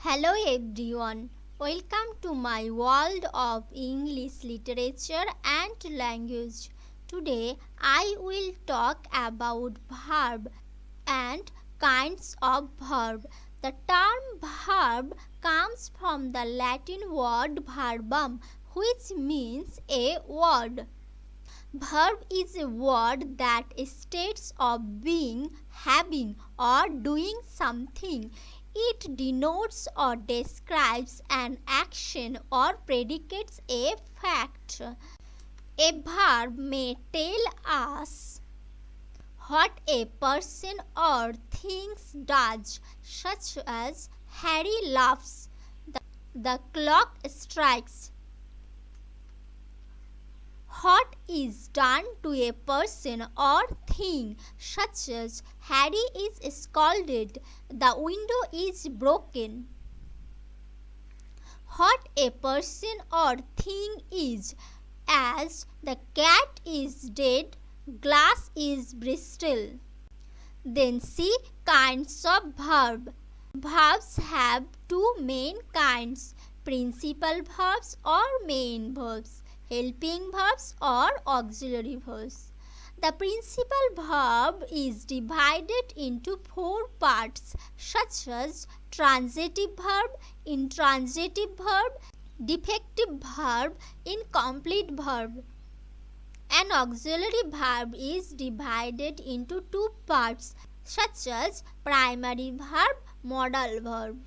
Hello everyone, welcome to my world of English literature and language. Today I will talk about verb and kinds of verb. The term verb comes from the Latin word verbum, which means a word. Verb is a word that states of being, having, or doing something. It denotes or describes an action or predicates a fact. A verb may tell us what a person or thing does, such as Harry laughs, the clock strikes. What is done to a person or thing, such as Harry is scalded, the window is broken. What a person or thing is, as the cat is dead, glass is brittle. Then see kinds of verb. Verbs have two main kinds: principal verbs or main verbs, helping verbs or auxiliary verbs. The principal verb is divided into four parts, such as transitive verb, intransitive verb, defective verb, incomplete verb. An auxiliary verb is divided into two parts, such as primary verb, modal verb.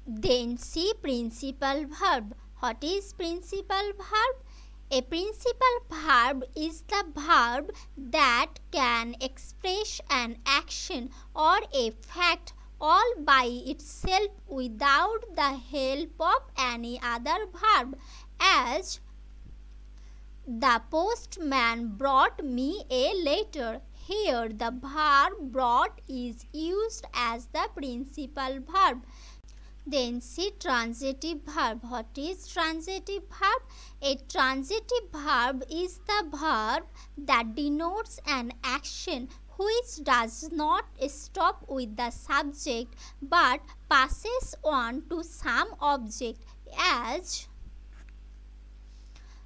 Then see principal verb. What is principal verb? A principal verb is the verb that can express an action or a fact all by itself without the help of any other verb, as the postman brought me a letter. Here the verb brought is used as the principal verb. Then see transitive verb. What is transitive verb? A transitive verb is the verb that denotes an action which does not stop with the subject but passes on to some object, as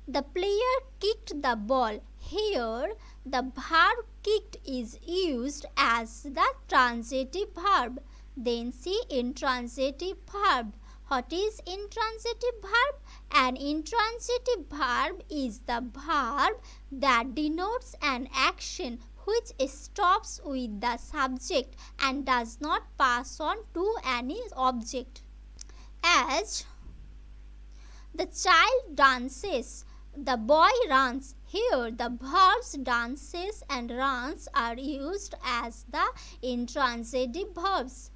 the player kicked the ball. Here the verb kicked is used as the transitive verb. Then see intransitive verb. What is intransitive verb? An intransitive verb is the verb that denotes an action which stops with the subject and does not pass on to any object, as the child dances, the boy runs. Here the verbs dances and runs are used as the intransitive verbs.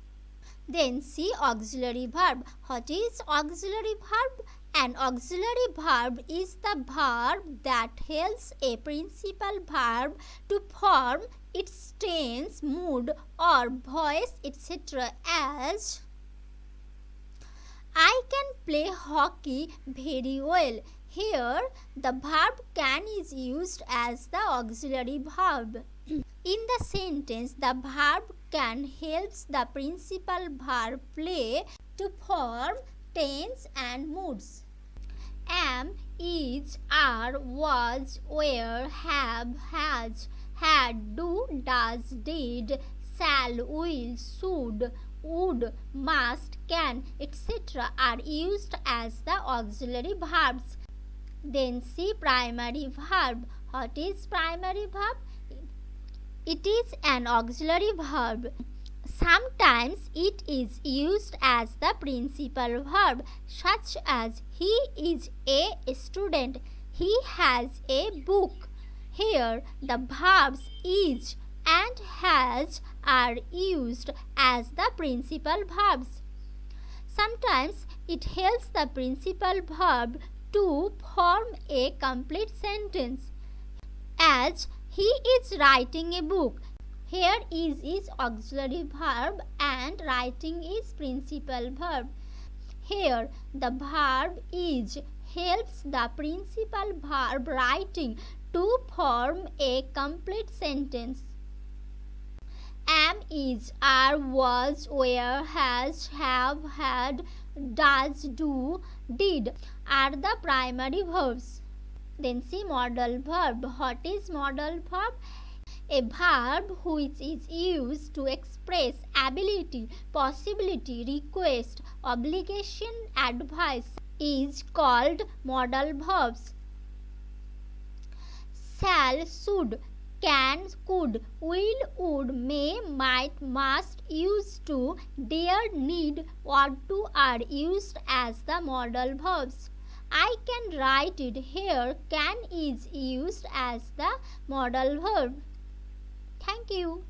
Then see auxiliary verb. What is auxiliary verb? An auxiliary verb is the verb that helps a principal verb to form its tense, mood or voice, etc. as I can play hockey very well. Here the verb can is used as the auxiliary verb. In the sentence, the verb can helps the principal verb play to form tense and moods. Am, is, are, was, were, have, has, had, do, does, did, shall, will, should, would, must, can, etc. are used as the auxiliary verbs. Then see primary verb. What is primary verb? It is an auxiliary verb. Sometimes it is used as the principal verb, such as he is a student, he has a book. Here the verbs is and has are used as the principal verbs. Sometimes it helps the principal verb to form a complete sentence, as he is writing a book. Here is auxiliary verb and writing is principal verb. Here the verb is helps the principal verb writing to form a complete sentence. Am, is, are, was, were, has, have, had, does, do, did are the primary verbs. Then see modal verb. What is modal verb? A verb which is used to express ability, possibility, request, obligation, advice is called modal verbs. Shall, should, can, could, will, would, may, might, must, used to, dare, need, ought to are used as the modal verbs. I can write it. Here can is used as the modal verb. Thank you.